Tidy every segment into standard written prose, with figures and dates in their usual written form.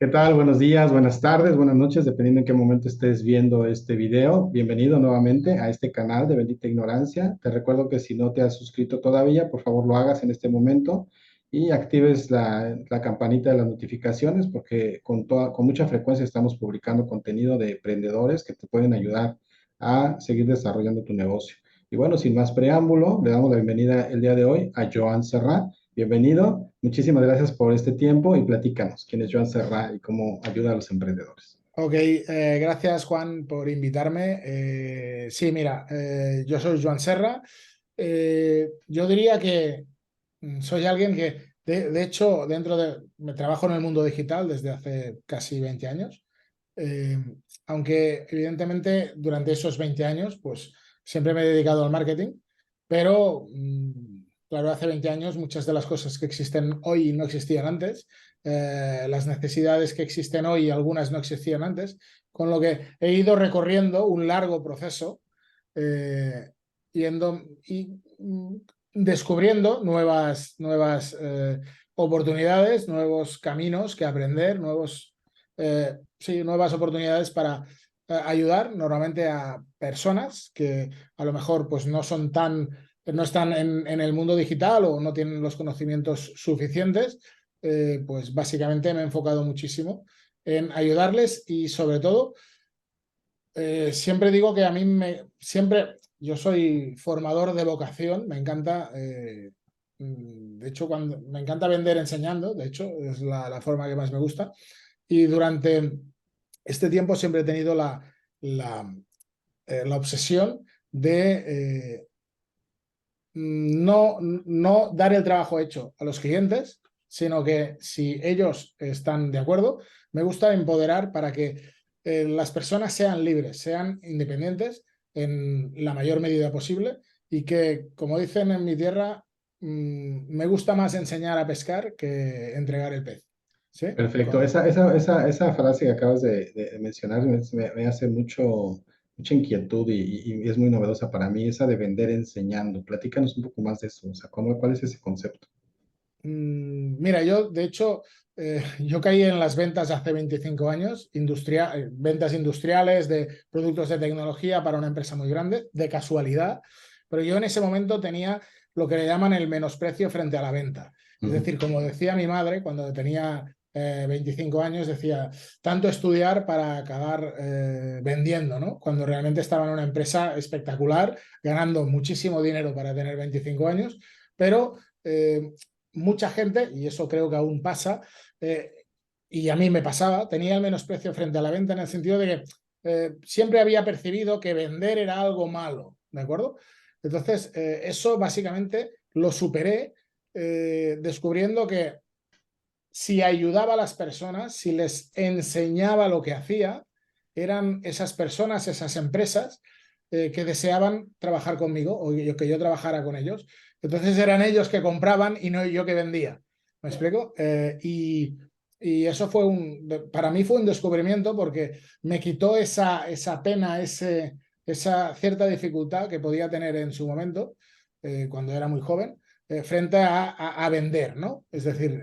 ¿Qué tal? Buenos días, buenas tardes, buenas noches, dependiendo en qué momento estés viendo este video. Bienvenido nuevamente a este canal de Bendita Ignorancia. Te recuerdo que si no te has suscrito todavía, por favor lo hagas en este momento y actives la campanita de las notificaciones porque con mucha frecuencia estamos publicando contenido de emprendedores que te pueden ayudar a seguir desarrollando tu negocio. Y bueno, sin más preámbulo, le damos la bienvenida el día de hoy a Joan Serrat. Bienvenido, muchísimas gracias por este tiempo y platícanos quién es Joan Serra y cómo ayuda a los emprendedores. Ok, gracias Juan por invitarme. Sí, mira, yo soy Joan Serra. Yo diría que soy alguien que, de hecho, me trabajo en el mundo digital desde hace casi 20 años. Eh, Aunque evidentemente durante esos 20 años, pues siempre me he dedicado al marketing, pero claro, hace 20 años muchas de las cosas que existen hoy no existían antes. Las necesidades que existen hoy, algunas no existían antes, con lo que he ido recorriendo un largo proceso, eh, yendo y descubriendo nuevas oportunidades, nuevos caminos que aprender, sí, nuevas oportunidades para ayudar normalmente a personas que a lo mejor pues no están en el mundo digital o no tienen los conocimientos suficientes. Pues básicamente me he enfocado muchísimo en ayudarles y sobre todo siempre digo que yo soy formador de vocación, me encanta, de hecho, cuando me encanta vender enseñando, de hecho, es la forma que más me gusta. Y durante este tiempo siempre he tenido la, la obsesión de no dar el trabajo hecho a los clientes, sino que si ellos están de acuerdo, me gusta empoderar para que las personas sean libres, sean independientes en la mayor medida posible y que, como dicen en mi tierra, me gusta más enseñar a pescar que entregar el pez. ¿Sí? Perfecto, esa frase que acabas de mencionar me hace mucha inquietud y es muy novedosa para mí, esa de vender enseñando. Platícanos un poco más de eso, o sea, ¿cuál es ese concepto? Mira, yo de hecho, yo caí en las ventas hace 25 años, ventas industriales de productos de tecnología para una empresa muy grande, de casualidad, pero yo en ese momento tenía lo que le llaman el menosprecio frente a la venta. Es Ujú. decir, como decía mi madre cuando tenía 25 años, decía, tanto estudiar para acabar vendiendo, ¿no? Cuando realmente estaba en una empresa espectacular, ganando muchísimo dinero para tener 25 años, pero mucha gente, y eso creo que aún pasa, y a mí me pasaba, tenía el menosprecio frente a la venta en el sentido de que siempre había percibido que vender era algo malo, ¿de acuerdo? Entonces, eso básicamente lo superé descubriendo que si ayudaba a las personas, si les enseñaba lo que hacía, eran esas personas, esas empresas que deseaban trabajar conmigo o que yo trabajara con ellos. Entonces eran ellos que compraban y no yo que vendía. ¿Me explico? Y eso para mí fue un descubrimiento porque me quitó esa pena, esa cierta dificultad que podía tener en su momento, cuando era muy joven, frente a vender, ¿no? Es decir,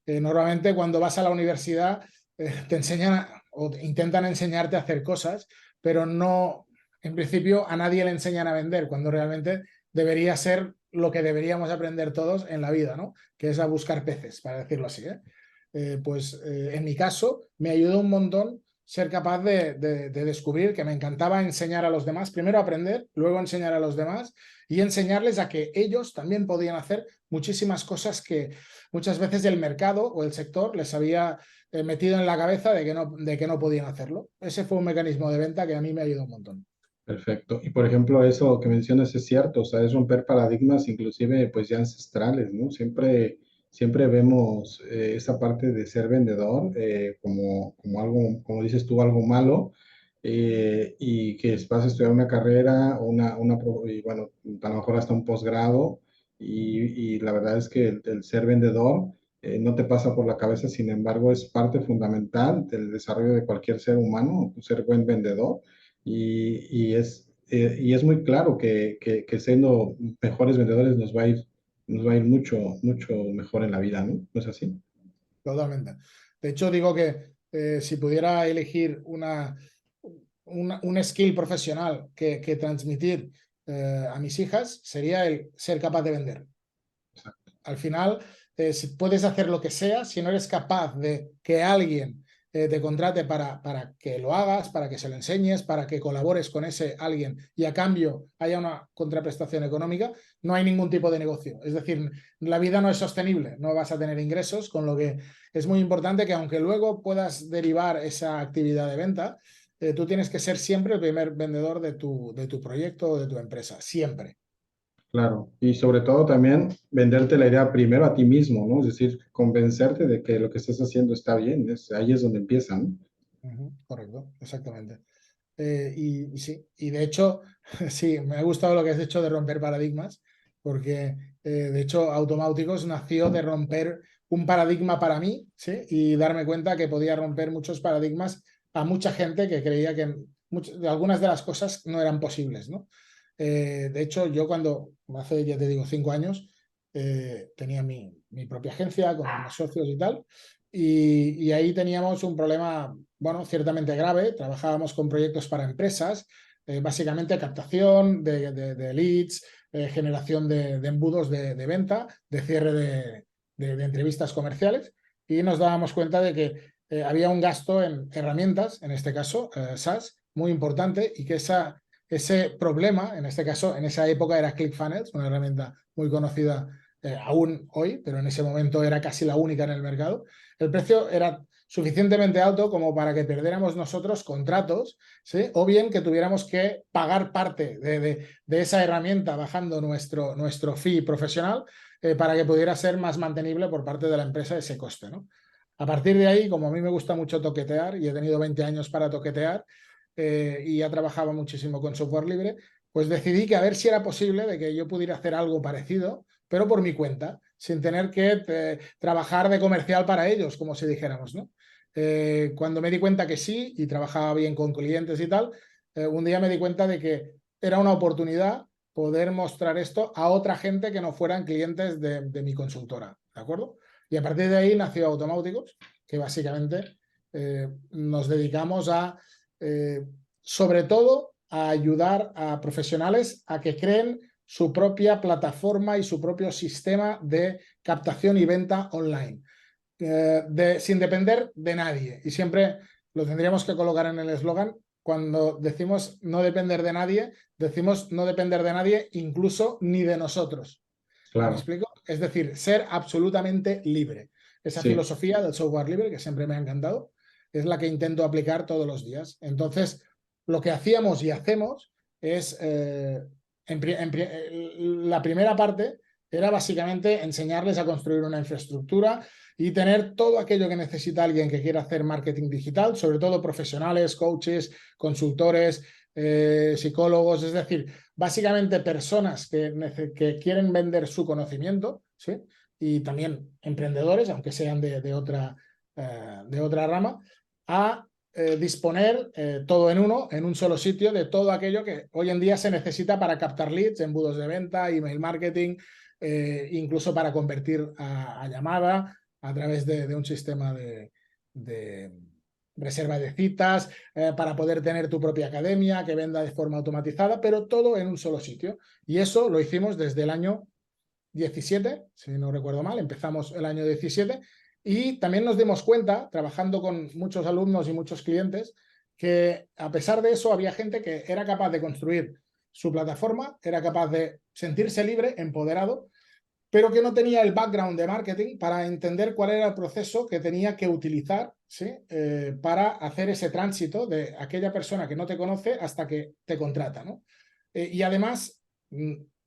normalmente cuando vas a la universidad te enseñan o intentan enseñarte a hacer cosas, pero no, en principio a nadie le enseñan a vender, cuando realmente debería ser lo que deberíamos aprender todos en la vida, ¿no? Que es a buscar peces, para decirlo así, ¿eh? En mi caso me ayudó un montón ser capaz de descubrir que me encantaba enseñar a los demás, primero aprender, luego enseñar a los demás y enseñarles a que ellos también podían hacer muchísimas cosas que muchas veces el mercado o el sector les había metido en la cabeza de que no podían hacerlo. Ese fue un mecanismo de venta que a mí me ayudó un montón. Perfecto. Y por ejemplo, eso que mencionas es cierto, o sea, es romper paradigmas inclusive pues ya ancestrales, ¿no? Siempre vemos esa parte de ser vendedor como algo, como dices tú, algo malo y que vas a estudiar una carrera o y bueno, a lo mejor hasta un posgrado y la verdad es que el ser vendedor no te pasa por la cabeza, sin embargo, es parte fundamental del desarrollo de cualquier ser humano, ser buen vendedor y es muy claro que siendo mejores vendedores nos va a ir mucho mejor en la vida, ¿no? ¿No es así? Totalmente. De hecho, digo que si pudiera elegir un skill profesional que transmitir a mis hijas, sería el ser capaz de vender. Al final, si puedes hacer lo que sea, si no eres capaz de que alguien te contrate para que lo hagas, para que se lo enseñes, para que colabores con ese alguien y a cambio haya una contraprestación económica, no hay ningún tipo de negocio. Es decir, la vida no es sostenible, no vas a tener ingresos, con lo que es muy importante que aunque luego puedas derivar esa actividad de venta, tú tienes que ser siempre el primer vendedor de tu proyecto o de tu empresa, siempre. Claro, y sobre todo también venderte la idea primero a ti mismo, ¿no? Es decir, convencerte de que lo que estás haciendo está bien, ahí es donde empiezan. Correcto, exactamente. Y sí, y de hecho, sí, me ha gustado lo que has hecho de romper paradigmas, porque de hecho Automáuticos nació de romper un paradigma para mí, ¿sí? Y darme cuenta que podía romper muchos paradigmas a mucha gente que creía que algunas de las cosas no eran posibles, ¿no? De hecho, yo cuando hace, ya te digo, 5 años, tenía mi propia agencia con unos socios y tal, y ahí teníamos un problema, bueno, ciertamente grave. Trabajábamos con proyectos para empresas, básicamente captación de leads, generación de embudos de venta, de cierre de entrevistas comerciales, y nos dábamos cuenta de que había un gasto en herramientas, en este caso SaaS, muy importante, y que ese problema, en este caso, en esa época era ClickFunnels, una herramienta muy conocida aún hoy, pero en ese momento era casi la única en el mercado. El precio era suficientemente alto como para que perdiéramos nosotros contratos, ¿sí? O bien que tuviéramos que pagar parte de esa herramienta bajando nuestro fee profesional para que pudiera ser más mantenible por parte de la empresa ese coste, ¿no? A partir de ahí, como a mí me gusta mucho toquetear y he tenido 20 años para toquetear y ya trabajaba muchísimo con software libre, pues decidí que a ver si era posible de que yo pudiera hacer algo parecido, pero por mi cuenta, sin tener que trabajar de comercial para ellos, como si dijéramos, ¿no? Cuando me di cuenta que sí y trabajaba bien con clientes y tal, un día me di cuenta de que era una oportunidad poder mostrar esto a otra gente que no fueran clientes de mi consultora, ¿de acuerdo? Y a partir de ahí nació Automáuticos, que básicamente nos dedicamos a, sobre todo, a ayudar a profesionales a que creen su propia plataforma y su propio sistema de captación y venta online, sin depender de nadie. Y siempre lo tendríamos que colocar en el eslogan. Cuando decimos no depender de nadie, decimos no depender de nadie, incluso ni de nosotros. ¿Me Claro, explico? Es decir, ser absolutamente libre. Esa sí, filosofía del software libre, que siempre me ha encantado, es la que intento aplicar todos los días. Entonces, lo que hacíamos y hacemos es, la primera parte era básicamente enseñarles a construir una infraestructura y tener todo aquello que necesita alguien que quiera hacer marketing digital, sobre todo profesionales, coaches, consultores, psicólogos, es decir, básicamente personas que quieren vender su conocimiento, ¿sí? Y también emprendedores, aunque sean de otra rama, a disponer todo en uno, en un solo sitio, de todo aquello que hoy en día se necesita para captar leads, embudos de venta, email marketing, incluso para convertir a llamada a través de un sistema de reserva de citas, para poder tener tu propia academia que venda de forma automatizada, pero todo en un solo sitio. Y eso lo hicimos desde el año 17, si no recuerdo mal, empezamos el año 17 y también nos dimos cuenta, trabajando con muchos alumnos y muchos clientes, que a pesar de eso había gente que era capaz de construir su plataforma, era capaz de sentirse libre, empoderado, pero que no tenía el background de marketing para entender cuál era el proceso que tenía que utilizar, ¿sí? Para hacer ese tránsito de aquella persona que no te conoce hasta que te contrata, ¿no? Y además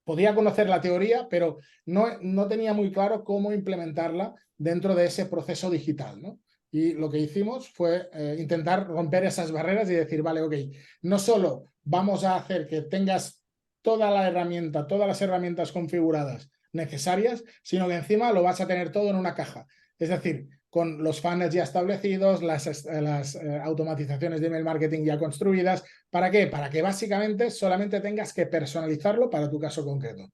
podía conocer la teoría, pero no tenía muy claro cómo implementarla dentro de ese proceso digital, ¿no? Y lo que hicimos fue intentar romper esas barreras y decir, vale, ok, no solo vamos a hacer que tengas toda la herramienta, todas las herramientas configuradas necesarias, sino que encima lo vas a tener todo en una caja. Es decir, con los funnels ya establecidos, las automatizaciones de email marketing ya construidas. ¿Para qué? Para que básicamente solamente tengas que personalizarlo para tu caso concreto.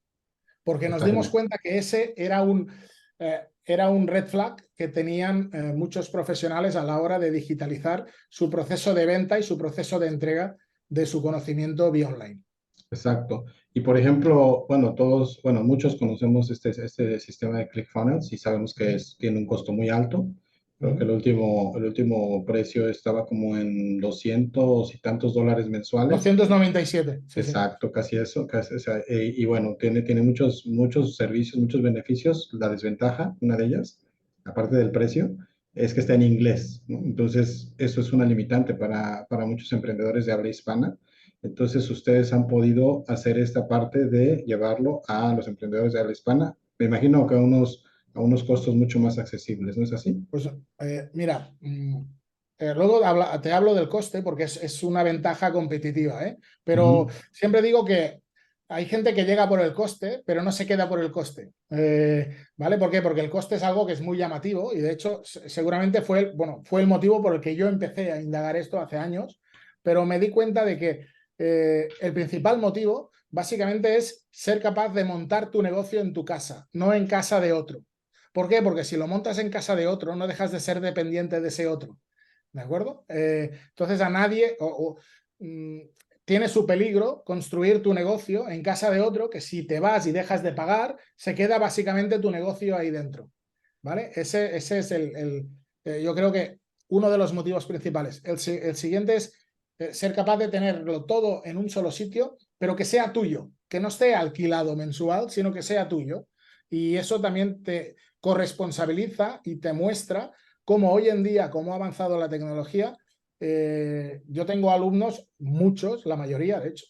Porque nos dimos totalmente. cuenta que ese era era un red flag que tenían muchos profesionales a la hora de digitalizar su proceso de venta y su proceso de entrega de su conocimiento vía online. Exacto. Y por ejemplo, bueno, todos, bueno, muchos conocemos este sistema de ClickFunnels y sabemos que tiene un costo muy alto. Creo que el último precio estaba como en 200 y tantos dólares mensuales. 297, sí, sí. Exacto, casi eso, casi, o sea, y bueno, tiene muchos servicios, muchos beneficios. La desventaja, una de ellas, aparte del precio, es que está en inglés, ¿no? Entonces, eso es una limitante para muchos emprendedores de habla hispana. Entonces, ustedes han podido hacer esta parte de llevarlo a los emprendedores de habla hispana, me imagino que a unos costos mucho más accesibles, ¿no es así? Pues mira, luego te hablo del coste porque es una ventaja competitiva, ¿eh? Pero Ujú. siempre digo que hay gente que llega por el coste, pero no se queda por el coste. ¿Vale? ¿Por qué? Porque el coste es algo que es muy llamativo y de hecho seguramente fue el motivo por el que yo empecé a indagar esto hace años, pero me di cuenta de que el principal motivo básicamente es ser capaz de montar tu negocio en tu casa, no en casa de otro. ¿Por qué? Porque si lo montas en casa de otro, no dejas de ser dependiente de ese otro. ¿De acuerdo? Entonces a nadie tiene su peligro construir tu negocio en casa de otro que si te vas y dejas de pagar, se queda básicamente tu negocio ahí dentro. ¿Vale? Ese es yo creo que uno de los motivos principales. El siguiente es ser capaz de tenerlo todo en un solo sitio, pero que sea tuyo, que no esté alquilado mensual, sino que sea tuyo. Y eso también te corresponsabiliza y te muestra cómo hoy en día, cómo ha avanzado la tecnología. Yo tengo alumnos, muchos, la mayoría de hecho,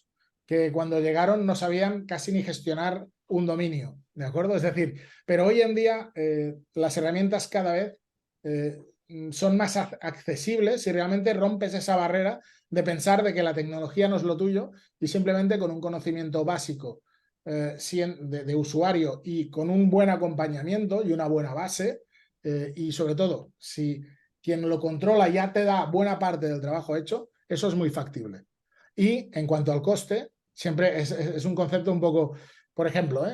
que cuando llegaron no sabían casi ni gestionar un dominio, ¿de acuerdo? Es decir, pero hoy en día las herramientas cada vez son más accesibles y realmente rompes esa barrera de pensar de que la tecnología no es lo tuyo y simplemente con un conocimiento básico de usuario y con un buen acompañamiento y una buena base y sobre todo si quien lo controla ya te da buena parte del trabajo hecho, eso es muy factible. Y en cuanto al coste, siempre es un concepto un poco, por ejemplo,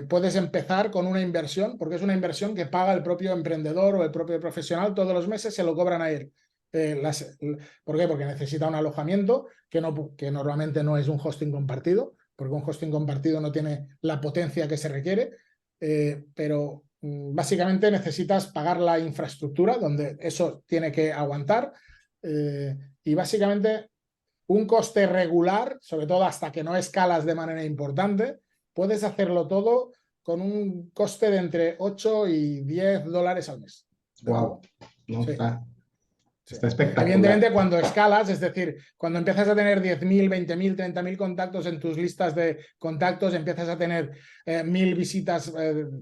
puedes empezar con una inversión, porque es una inversión que paga el propio emprendedor o el propio profesional todos los meses, se lo cobran a él. ¿Por qué? Porque necesita un alojamiento que normalmente no es un hosting compartido, porque un hosting compartido no tiene la potencia que se requiere, pero básicamente necesitas pagar la infraestructura donde eso tiene que aguantar y básicamente un coste regular, sobre todo hasta que no escalas de manera importante, puedes hacerlo todo con un coste de entre 8 y 10 dólares al mes. ¿De Wow, acuerdo? no, Sí. Sí. está espectacular. Evidentemente, cuando escalas, es decir, cuando empiezas a tener 10.000, 20.000, 30.000 contactos en tus listas de contactos, empiezas a tener 1.000 visitas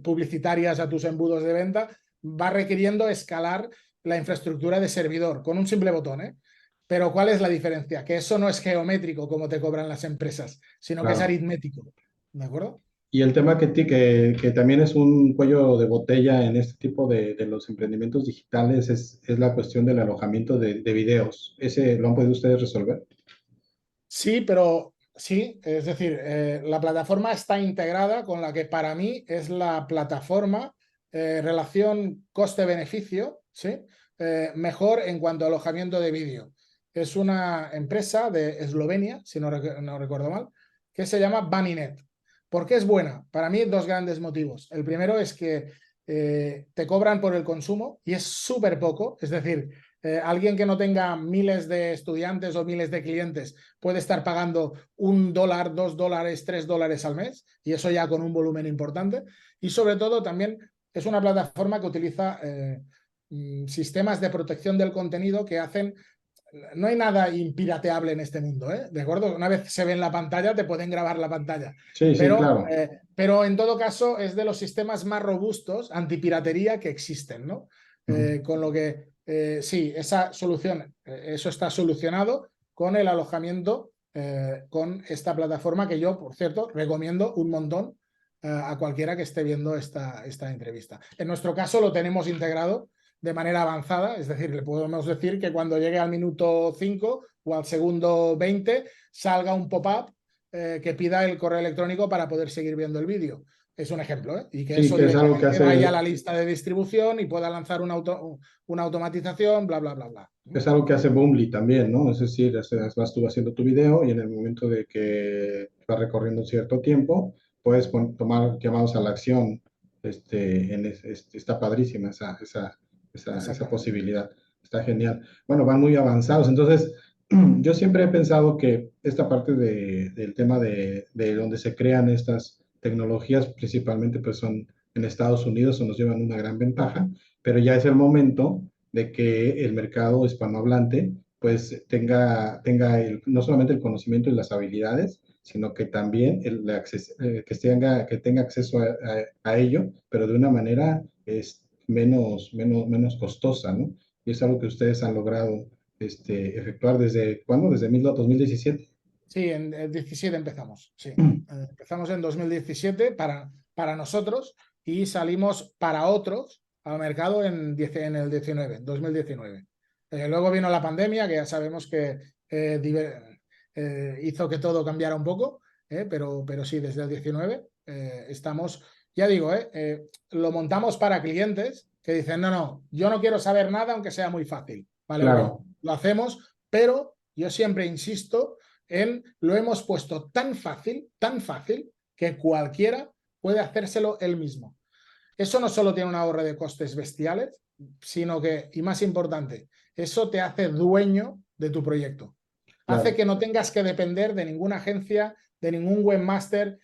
publicitarias a tus embudos de venta, va requiriendo escalar la infraestructura de servidor con un simple botón, ¿eh? Pero ¿cuál es la diferencia? Que eso no es geométrico como te cobran las empresas, sino que es Claro. aritmético. ¿De acuerdo? Y el tema que también es un cuello de botella en este tipo de los emprendimientos digitales es la cuestión del alojamiento de videos. ¿Ese lo han podido ustedes resolver? Sí, pero sí, es decir, la plataforma está integrada con la que para mí es la plataforma relación coste-beneficio, ¿sí? Mejor en cuanto a alojamiento de vídeo. Es una empresa de Eslovenia, si no recuerdo mal, que se llama Bunnynet. ¿Por qué es buena? Para mí, dos grandes motivos. El primero es que te cobran por el consumo y es súper poco, es decir, alguien que no tenga miles de estudiantes o miles de clientes puede estar pagando $1, $2, $3 al mes y eso ya con un volumen importante. Y sobre todo también es una plataforma que utiliza sistemas de protección del contenido que hacen. No hay nada impirateable en este mundo, ¿eh? ¿De acuerdo? Una vez se ve en la pantalla, te pueden grabar la pantalla. Sí, sí, Pero, claro. en todo caso es de los sistemas más robustos antipiratería que existen, ¿no? Ujú. Con lo que sí, esa solución, eso está solucionado con el alojamiento, con esta plataforma que yo, por cierto, recomiendo un montón a cualquiera que esté viendo esta entrevista. En nuestro caso lo tenemos integrado de manera avanzada, es decir, le podemos decir que cuando llegue al minuto 5 o al segundo 20 salga un pop-up que pida el correo electrónico para poder seguir viendo el vídeo. Es un ejemplo, ¿eh? Y que Sí, eso que es algo que directamente vaya a hace, la lista de distribución y pueda lanzar una automatización, bla, bla, bla, bla. es algo que hace Boomly también, ¿no? Es decir, vas tú haciendo tu video y en el momento de que va recorriendo un cierto tiempo, puedes tomar llamados a la acción. Está padrísima esa Exactamente. posibilidad. Está genial. Bueno, van muy avanzados. Entonces, yo siempre he pensado que esta parte del tema de donde se crean estas tecnologías, principalmente pues son en Estados Unidos, o nos llevan una gran ventaja, pero ya es el momento de que el mercado hispanohablante pues no solamente el conocimiento y las habilidades, sino que también que tenga acceso a ello, pero de una manera menos costosa, ¿no? Y es algo que ustedes han logrado efectuar ¿desde cuándo? ¿Desde 2017? Sí, en 17 empezamos, sí. Empezamos en 2017 para nosotros y salimos para otros al mercado en el 19, en 2019. Luego vino la pandemia, que ya sabemos que hizo que todo cambiara un poco, pero sí, desde el 19 estamos, ya digo, lo montamos para clientes que dicen, no, no, yo no quiero saber nada aunque sea muy fácil. Vale, ok, Claro, lo hacemos, pero yo siempre insisto lo hemos puesto tan fácil, que cualquiera puede hacérselo él mismo. Eso no solo tiene un ahorro de costes bestiales, sino que, y más importante, eso te hace dueño de tu proyecto. Hace claro, que no tengas que depender de ninguna agencia, de ningún webmaster.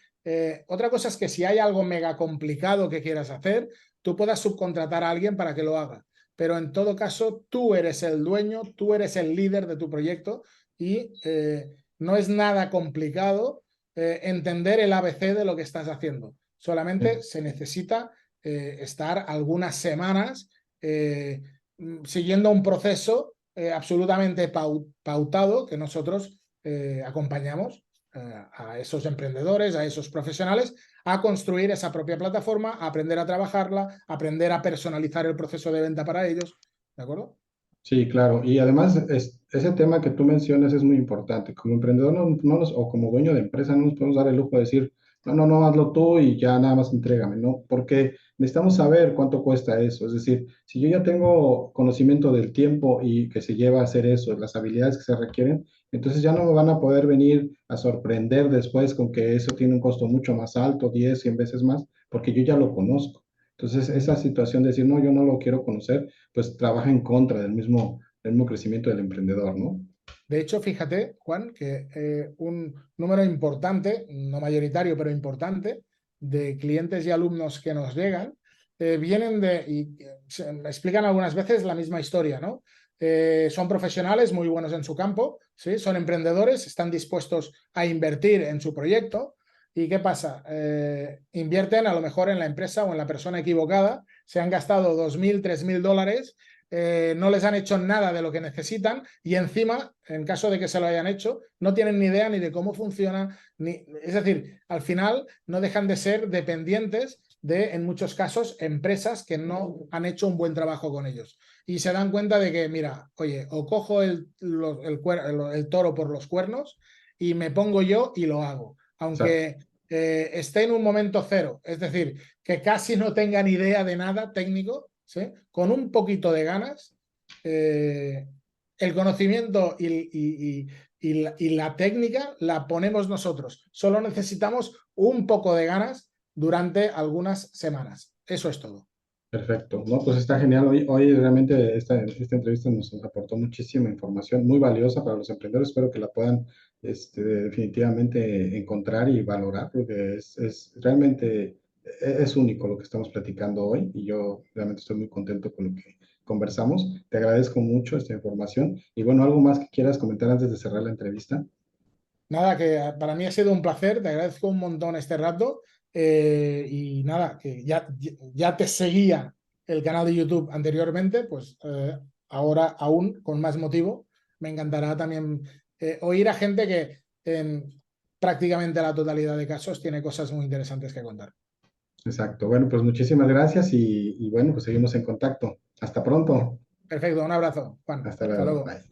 Otra cosa es que si hay algo mega complicado que quieras hacer, tú puedas subcontratar a alguien para que lo haga. Pero en todo caso, tú eres el dueño, tú eres el líder de tu proyecto y no es nada complicado entender el ABC de lo que estás haciendo. Solamente se necesita estar algunas semanas siguiendo un proceso absolutamente pautado que nosotros acompañamos a esos emprendedores, a esos profesionales, a construir esa propia plataforma, a aprender a trabajarla, a aprender a personalizar el proceso de venta para ellos. ¿De acuerdo? sí, claro. Y además, ese tema que tú mencionas es muy importante. Como emprendedor o como dueño de empresa no nos podemos dar el lujo de decir, no, no, no, hazlo tú y ya nada más entrégame, ¿no? Porque necesitamos saber cuánto cuesta eso. Es decir, si yo ya tengo conocimiento del tiempo y que se lleva a hacer eso, las habilidades que se requieren, entonces ya no me van a poder venir a sorprender después con que eso tiene un costo mucho más alto, 10, 100 veces más, porque yo ya lo conozco. Entonces, esa situación de decir, no, yo no lo quiero conocer, pues trabaja en contra del mismo crecimiento del emprendedor, ¿no? De hecho, fíjate, Juan, que un número importante, no mayoritario, pero importante, de clientes y alumnos que nos llegan, vienen me explican algunas veces la misma historia, ¿no? Son profesionales muy buenos en su campo, ¿sí? Son emprendedores, están dispuestos a invertir en su proyecto. ¿Y qué pasa? Invierten a lo mejor en la empresa o en la persona equivocada, se han gastado 2.000, $3.000, no les han hecho nada de lo que necesitan y encima, en caso de que se lo hayan hecho, no tienen ni idea ni de cómo funciona, es decir, al final no dejan de ser dependientes de, en muchos casos, empresas que no han hecho un buen trabajo con ellos. Y se dan cuenta de que, mira, oye, o cojo el toro por los cuernos y me pongo yo y lo hago. Exacto. Aunque esté en un momento cero, es decir, que casi no tengan idea de nada técnico, ¿sí? Con un poquito de ganas, eh, el conocimiento y la técnica la ponemos nosotros. Solo necesitamos un poco de ganas durante algunas semanas. Eso es todo. Perfecto. No, pues está genial. Hoy realmente esta entrevista nos aportó muchísima información, muy valiosa para los emprendedores. Espero que la puedan definitivamente encontrar y valorar, porque realmente es único lo que estamos platicando hoy y yo realmente estoy muy contento con lo que conversamos. Te agradezco mucho esta información. Y bueno, ¿algo más que quieras comentar antes de cerrar la entrevista? Nada, que para mí ha sido un placer, te agradezco un montón este rato y nada, que ya te seguía el canal de YouTube anteriormente, pues ahora aún con más motivo me encantará también oír a gente que en prácticamente la totalidad de casos tiene cosas muy interesantes que contar. Exacto. Bueno, pues muchísimas gracias y bueno, pues seguimos en contacto. Hasta pronto. Perfecto, un abrazo, Juan. Hasta Hasta luego. luego. Bye.